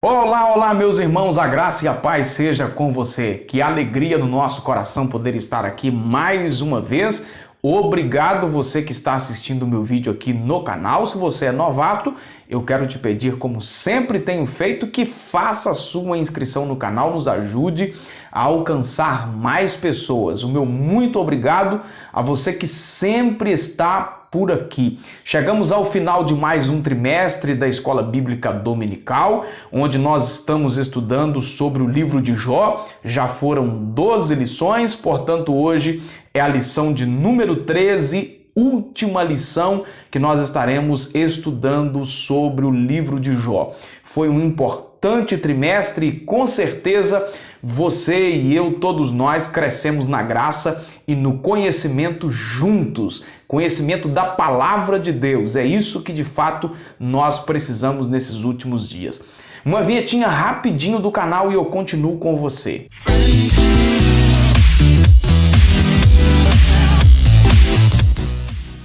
Olá, olá, meus irmãos, a graça e a paz seja com você. Que alegria no nosso coração poder estar aqui mais uma vez. Obrigado você que está assistindo o meu vídeo aqui no canal. Se você é novato, eu quero te pedir, como sempre tenho feito, que faça a sua inscrição no canal, nos ajude a alcançar mais pessoas. O meu muito obrigado a você que sempre está por aqui. Chegamos ao final de mais um trimestre da Escola Bíblica Dominical, onde nós estamos estudando sobre o livro de Jó. Já foram 12 lições, portanto hoje é a lição de número 13, última lição que nós estaremos estudando sobre o livro de Jó. Foi um importante trimestre e com certeza você e eu, todos nós, crescemos na graça e no conhecimento juntos, conhecimento da palavra de Deus. É isso que de fato nós precisamos nesses últimos dias. Uma vinhetinha rapidinho do canal e eu continuo com você.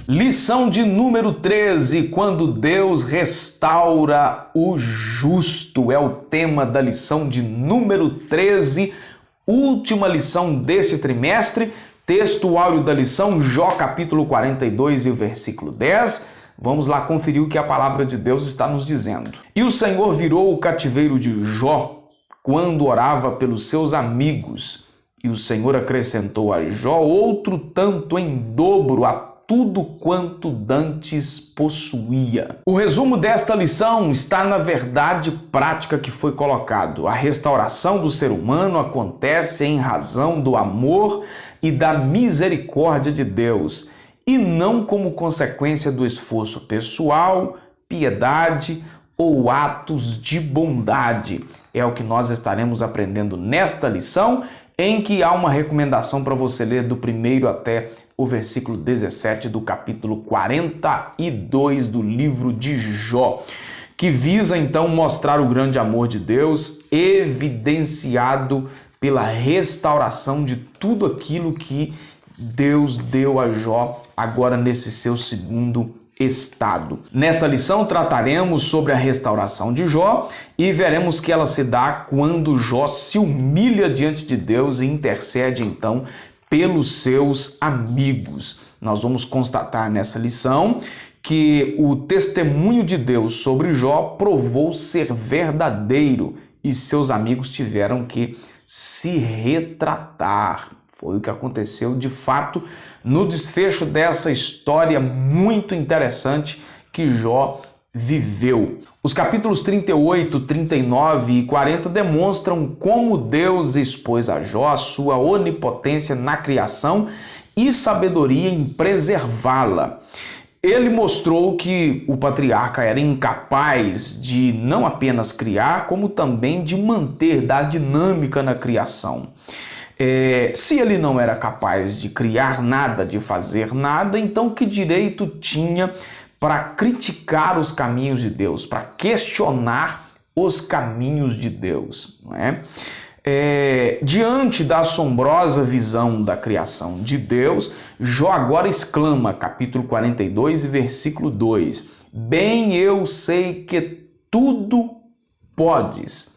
Lição de número 13, quando Deus restaura o justo, é o tema da lição de número 13, última lição deste trimestre, texto áureo da lição, Jó capítulo 42 e o versículo 10. Vamos lá conferir o que a palavra de Deus está nos dizendo. E o Senhor virou o cativeiro de Jó quando orava pelos seus amigos, e o Senhor acrescentou a Jó outro tanto em dobro a tudo quanto dantes possuía. O resumo desta lição está na verdade prática que foi colocado. A restauração do ser humano acontece em razão do amor e da misericórdia de Deus, e não como consequência do esforço pessoal, piedade ou atos de bondade. É o que nós estaremos aprendendo nesta lição, em que há uma recomendação para você ler do primeiro até o versículo 17 do capítulo 42 do livro de Jó, que visa então mostrar o grande amor de Deus, evidenciado pela restauração de tudo aquilo que Deus deu a Jó agora nesse seu segundo estado. Nesta lição trataremos sobre a restauração de Jó e veremos que ela se dá quando Jó se humilha diante de Deus e intercede então pelos seus amigos. Nós vamos constatar nessa lição que o testemunho de Deus sobre Jó provou ser verdadeiro e seus amigos tiveram que se retratar. Foi o que aconteceu de fato no desfecho dessa história muito interessante que Jó viveu. Os capítulos 38, 39 e 40 demonstram como Deus expôs a Jó a sua onipotência na criação e sabedoria em preservá-la. Ele mostrou que o patriarca era incapaz de não apenas criar, como também de manter, dar dinâmica na criação. Se ele não era capaz de criar nada, de fazer nada, então que direito tinha para criticar os caminhos de Deus, para questionar os caminhos de Deus, não é? Diante da assombrosa visão da criação de Deus, Jó agora exclama, capítulo 42 e versículo 2, bem eu sei que tudo podes.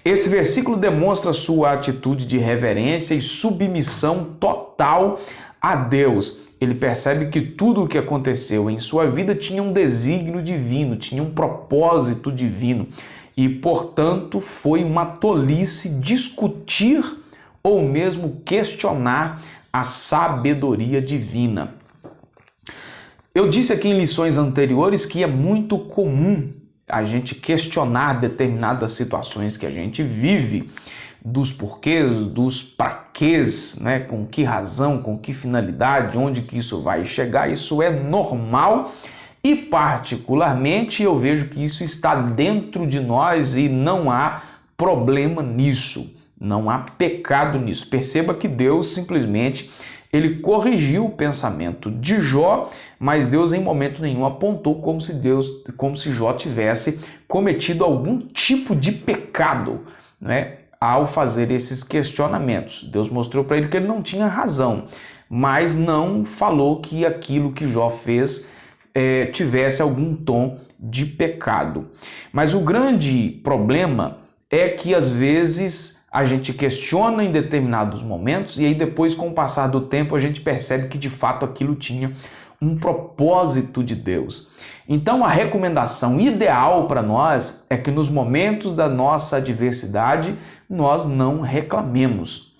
Esse versículo demonstra sua atitude de reverência e submissão total a Deus. Ele percebe que tudo o que aconteceu em sua vida tinha um desígnio divino, tinha um propósito divino. E, portanto, foi uma tolice discutir ou mesmo questionar a sabedoria divina. Eu disse aqui em lições anteriores que é muito comum a gente questionar determinadas situações que a gente vive, dos porquês, dos praquês, né? Com que razão, com que finalidade, onde que isso vai chegar. Isso é normal e particularmente eu vejo que isso está dentro de nós e não há problema nisso, não há pecado nisso. Perceba que Deus simplesmente ele corrigiu o pensamento de Jó, mas Deus em momento nenhum apontou como se Jó tivesse cometido algum tipo de pecado, né, ao fazer esses questionamentos. Deus mostrou para ele que ele não tinha razão, mas não falou que aquilo que Jó fez tivesse algum tom de pecado. Mas o grande problema é que às vezes a gente questiona em determinados momentos e aí depois, com o passar do tempo, a gente percebe que de fato aquilo tinha um propósito de Deus. Então a recomendação ideal para nós é que nos momentos da nossa adversidade nós não reclamemos.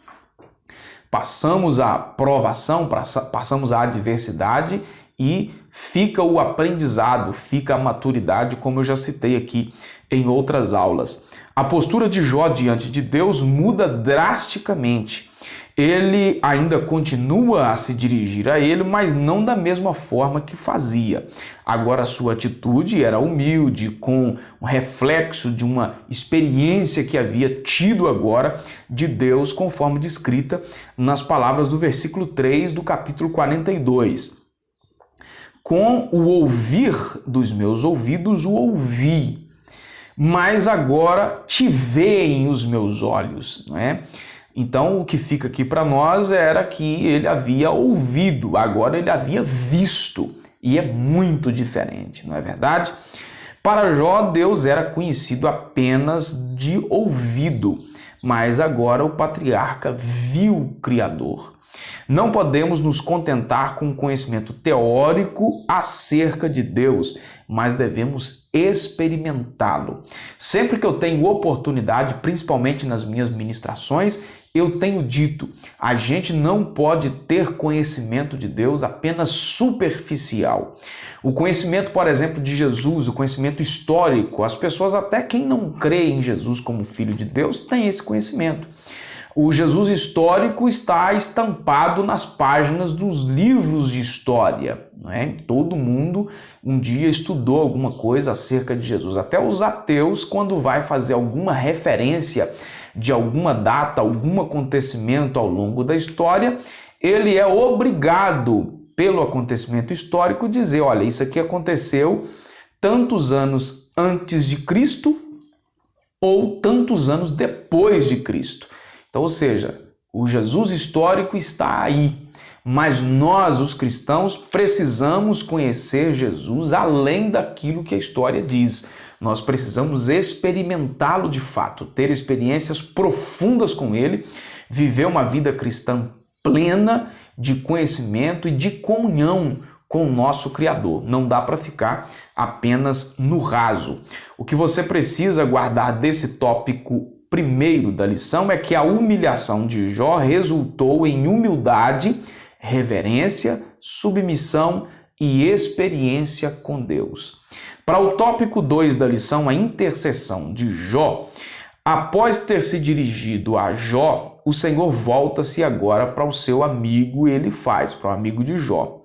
Passamos a provação, passamos a adversidade e fica o aprendizado, fica a maturidade, como eu já citei aqui em outras aulas. A postura de Jó diante de Deus muda drasticamente. Ele ainda continua a se dirigir a ele, mas não da mesma forma que fazia. Agora a sua atitude era humilde, com um reflexo de uma experiência que havia tido agora de Deus, conforme descrita nas palavras do versículo 3 do capítulo 42. Com o ouvir dos meus ouvidos o ouvi, mas agora te veem os meus olhos, não é? Então, o que fica aqui para nós era que ele havia ouvido, agora ele havia visto, e é muito diferente, não é verdade? Para Jó, Deus era conhecido apenas de ouvido, mas agora o patriarca viu o Criador. Não podemos nos contentar com o conhecimento teórico acerca de Deus, mas devemos experimentá-lo. Sempre que eu tenho oportunidade, principalmente nas minhas ministrações, eu tenho dito, a gente não pode ter conhecimento de Deus apenas superficial. O conhecimento, por exemplo, de Jesus, o conhecimento histórico, as pessoas, até quem não crê em Jesus como Filho de Deus, tem esse conhecimento. O Jesus histórico está estampado nas páginas dos livros de história, não é? Todo mundo um dia estudou alguma coisa acerca de Jesus. Até os ateus, quando vai fazer alguma referência de alguma data, algum acontecimento ao longo da história, ele é obrigado, pelo acontecimento histórico, dizer, olha, isso aqui aconteceu tantos anos antes de Cristo ou tantos anos depois de Cristo. Então, ou seja, o Jesus histórico está aí, mas nós, os cristãos, precisamos conhecer Jesus além daquilo que a história diz. Nós precisamos experimentá-lo de fato, ter experiências profundas com ele, viver uma vida cristã plena de conhecimento e de comunhão com o nosso Criador. Não dá para ficar apenas no raso. O que você precisa guardar desse tópico primeiro da lição é que a humilhação de Jó resultou em humildade, reverência, submissão e experiência com Deus. Para o tópico 2 da lição, a intercessão de Jó, após ter se dirigido a Jó, o Senhor volta-se agora para o seu amigo Elifaz, para o amigo de Jó.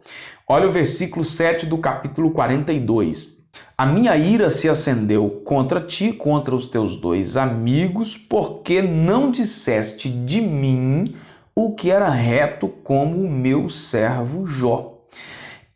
Olha o versículo 7 do capítulo 42. A minha ira se acendeu contra ti, contra os teus dois amigos, porque não disseste de mim o que era reto como o meu servo Jó.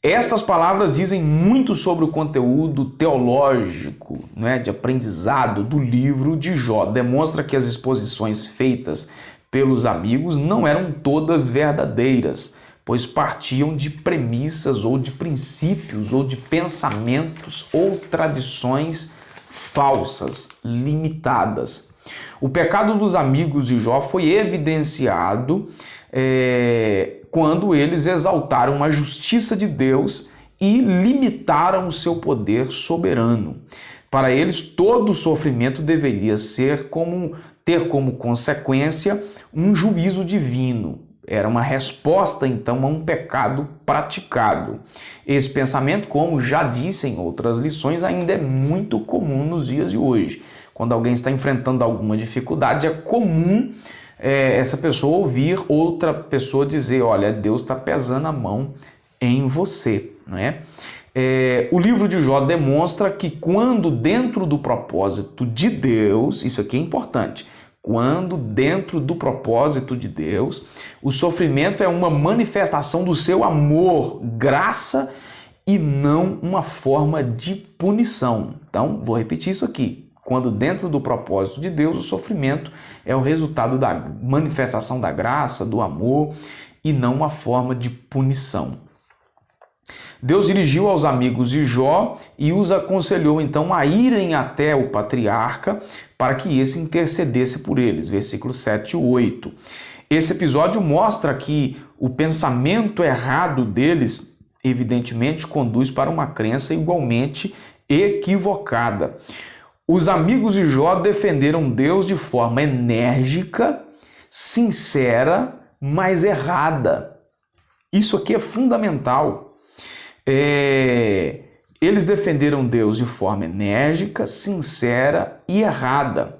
Estas palavras dizem muito sobre o conteúdo teológico, né, de aprendizado do livro de Jó. Demonstra que as exposições feitas pelos amigos não eram todas verdadeiras, pois partiam de premissas ou de princípios ou de pensamentos ou tradições falsas, limitadas. O pecado dos amigos de Jó foi evidenciado quando eles exaltaram a justiça de Deus e limitaram o seu poder soberano. Para eles, todo sofrimento deveria ter como consequência um juízo divino. Era uma resposta, então, a um pecado praticado. Esse pensamento, como já disse em outras lições, ainda é muito comum nos dias de hoje. Quando alguém está enfrentando alguma dificuldade, é comum essa pessoa ouvir outra pessoa dizer, olha, Deus está pesando a mão em você, não é? O livro de Jó demonstra que quando dentro do propósito de Deus, isso aqui é importante, quando dentro do propósito de Deus, o sofrimento é uma manifestação do seu amor, graça e não uma forma de punição. Então, vou repetir isso aqui. Quando dentro do propósito de Deus, o sofrimento é o resultado da manifestação da graça, do amor e não uma forma de punição. Deus dirigiu aos amigos de Jó e os aconselhou então a irem até o patriarca para que esse intercedesse por eles, versículos 7 e 8. Esse episódio mostra que o pensamento errado deles, evidentemente, conduz para uma crença igualmente equivocada. Os amigos de Jó defenderam Deus de forma enérgica, sincera, mas errada. Isso aqui é fundamental. Eles defenderam Deus de forma enérgica, sincera e errada.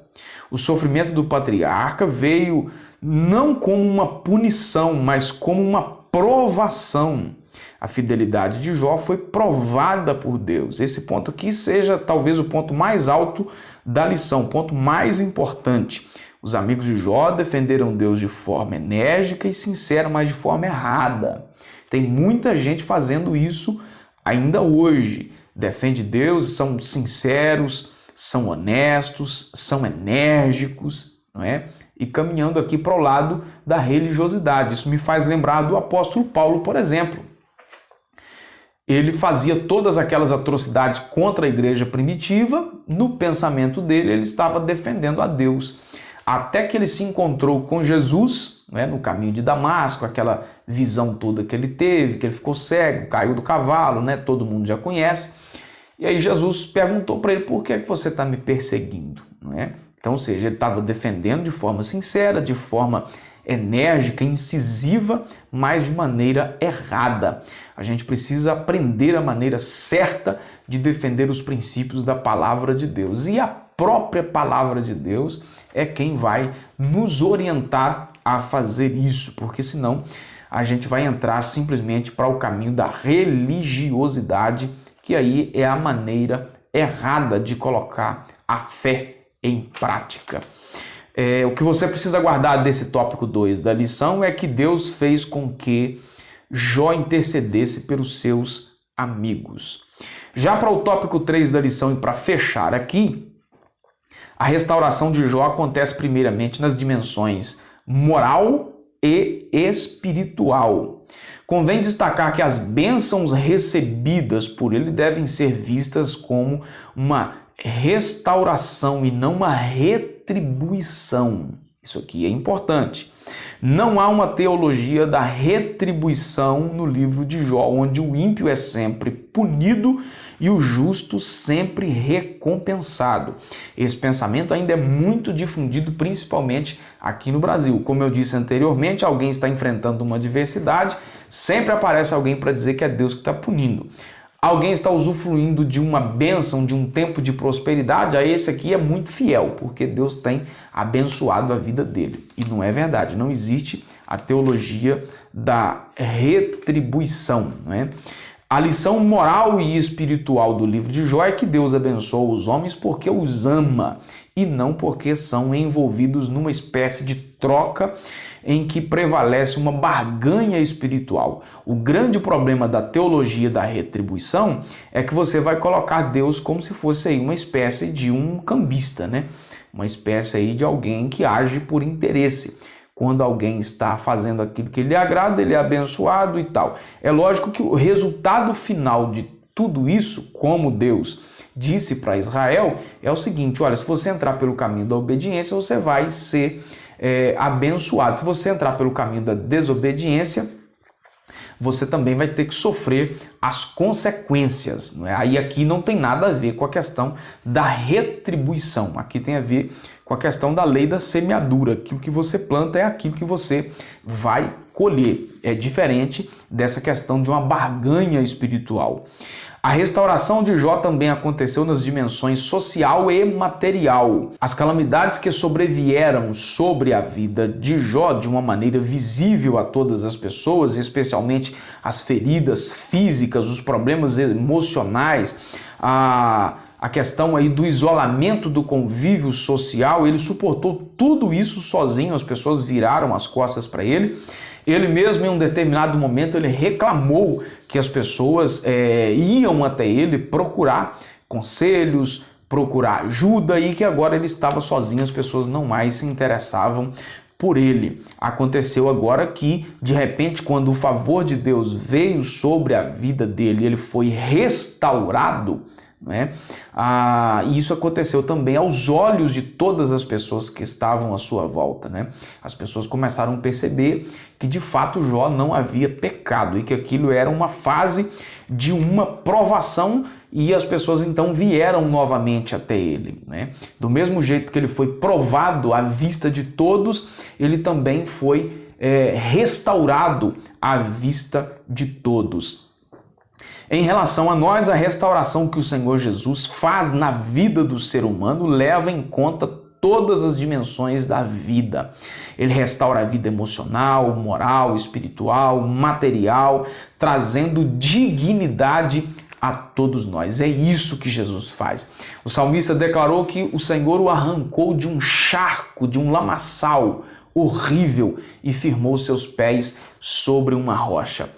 O sofrimento do patriarca veio não como uma punição, mas como uma provação. A fidelidade de Jó foi provada por Deus. Esse ponto aqui seja talvez o ponto mais alto da lição, o ponto mais importante. Os amigos de Jó defenderam Deus de forma enérgica e sincera, mas de forma errada. Tem muita gente fazendo isso ainda hoje. Defende Deus, são sinceros, são honestos, são enérgicos, não é? E caminhando aqui para o lado da religiosidade. Isso me faz lembrar do apóstolo Paulo, por exemplo. Ele fazia todas aquelas atrocidades contra a igreja primitiva, no pensamento dele ele estava defendendo a Deus. Até que ele se encontrou com Jesus, né, no caminho de Damasco, aquela visão toda que ele teve, que ele ficou cego, caiu do cavalo, né, todo mundo já conhece. E aí Jesus perguntou para ele, por que é que você está me perseguindo? Não é? Então, ou seja, ele estava defendendo de forma sincera, de forma enérgica, incisiva, mas de maneira errada. A gente precisa aprender a maneira certa de defender os princípios da palavra de Deus. E a própria palavra de Deus é quem vai nos orientar a fazer isso, porque senão a gente vai entrar simplesmente para o caminho da religiosidade, que aí é a maneira errada de colocar a fé em prática. O que você precisa guardar desse tópico 2 da lição é que Deus fez com que Jó intercedesse pelos seus amigos. Já para o tópico 3 da lição e para fechar aqui, a restauração de Jó acontece primeiramente nas dimensões moral e espiritual. Convém destacar que as bênçãos recebidas por ele devem ser vistas como uma restauração e não uma retribuição. Isso aqui é importante. Não há uma teologia da retribuição no livro de Jó, onde o ímpio é sempre punido e o justo sempre recompensado. Esse pensamento ainda é muito difundido, principalmente aqui no Brasil. Como eu disse anteriormente, alguém está enfrentando uma adversidade, sempre aparece alguém para dizer que é Deus que está punindo. Alguém está usufruindo de uma bênção, de um tempo de prosperidade, aí esse aqui é muito fiel, porque Deus tem abençoado a vida dele. E não é verdade, não existe a teologia da retribuição, não é? A lição moral e espiritual do livro de Jó é que Deus abençoa os homens porque os ama e não porque são envolvidos numa espécie de troca em que prevalece uma barganha espiritual. O grande problema da teologia da retribuição é que você vai colocar Deus como se fosse aí uma espécie de um cambista, né? Uma espécie aí de alguém que age por interesse. Quando alguém está fazendo aquilo que lhe agrada, ele é abençoado e tal. É lógico que o resultado final de tudo isso, como Deus disse para Israel, é o seguinte: olha, se você entrar pelo caminho da obediência, você vai ser abençoado. Se você entrar pelo caminho da desobediência, você também vai ter que sofrer as consequências. Não é? Aí aqui não tem nada a ver com a questão da retribuição. Aqui tem a ver com a questão da lei da semeadura. Aquilo que você planta é aquilo que você vai colher. É diferente dessa questão de uma barganha espiritual. A restauração de Jó também aconteceu nas dimensões social e material. As calamidades que sobrevieram sobre a vida de Jó de uma maneira visível a todas as pessoas, especialmente as feridas físicas, os problemas emocionais, a questão aí do isolamento do convívio social, ele suportou tudo isso sozinho, as pessoas viraram as costas para ele. Ele mesmo, em um determinado momento, ele reclamou que as pessoas iam até ele procurar conselhos, procurar ajuda e que agora ele estava sozinho, as pessoas não mais se interessavam por ele. Aconteceu agora que, de repente, quando o favor de Deus veio sobre a vida dele, ele foi restaurado, né? E isso aconteceu também aos olhos de todas as pessoas que estavam à sua volta, né? As pessoas começaram a perceber que de fato Jó não havia pecado e que aquilo era uma fase de uma provação, e as pessoas então vieram novamente até ele, né? Do mesmo jeito que ele foi provado à vista de todos, ele também foi restaurado à vista de todos. Em relação a nós, a restauração que o Senhor Jesus faz na vida do ser humano leva em conta todas as dimensões da vida. Ele restaura a vida emocional, moral, espiritual, material, trazendo dignidade a todos nós. É isso que Jesus faz. O salmista declarou que o Senhor o arrancou de um charco, de um lamaçal horrível e firmou seus pés sobre uma rocha.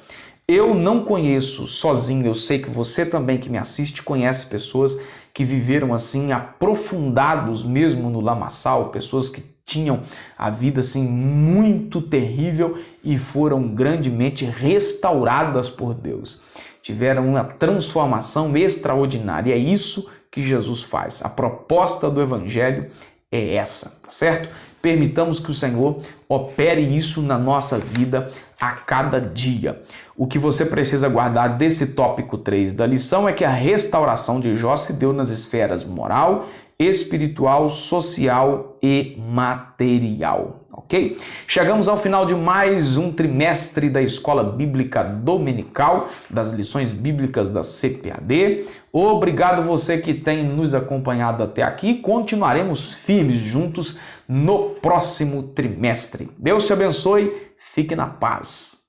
Eu não conheço sozinho, eu sei que você também que me assiste conhece pessoas que viveram assim aprofundados mesmo no lamaçal, pessoas que tinham a vida assim muito terrível e foram grandemente restauradas por Deus. Tiveram uma transformação extraordinária. É isso que Jesus faz. A proposta do Evangelho é essa, tá certo? Permitamos que o Senhor opere isso na nossa vida a cada dia. O que você precisa guardar desse tópico 3 da lição é que a restauração de Jó se deu nas esferas moral, espiritual, social e material, ok? Chegamos ao final de mais um trimestre da Escola Bíblica Dominical, das lições bíblicas da CPAD. Obrigado você que tem nos acompanhado até aqui. Continuaremos firmes juntos no próximo trimestre. Deus te abençoe, fique na paz.